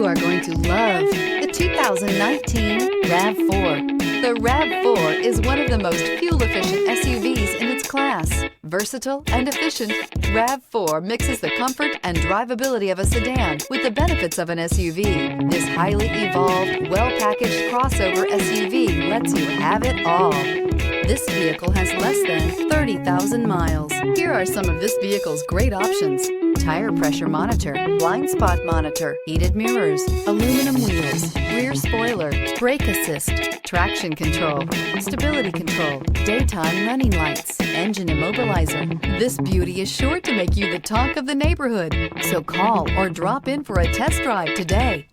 You are going to love the 2019 RAV4. The RAV4 is one of the most fuel-efficient SUVs in its class. Versatile and efficient, RAV4 mixes the comfort and drivability of a sedan with the benefits of an SUV. This highly evolved, well-packaged crossover SUV lets you have it all. This vehicle has less than 30,000 miles. Here are some of this vehicle's great options: tire pressure monitor, blind spot monitor, heated mirrors, aluminum wheels, rear spoiler, brake assist, traction control, stability control, daytime running lights, engine immobilizer. This beauty is sure to make you the talk of the neighborhood. So call or drop in for a test drive today.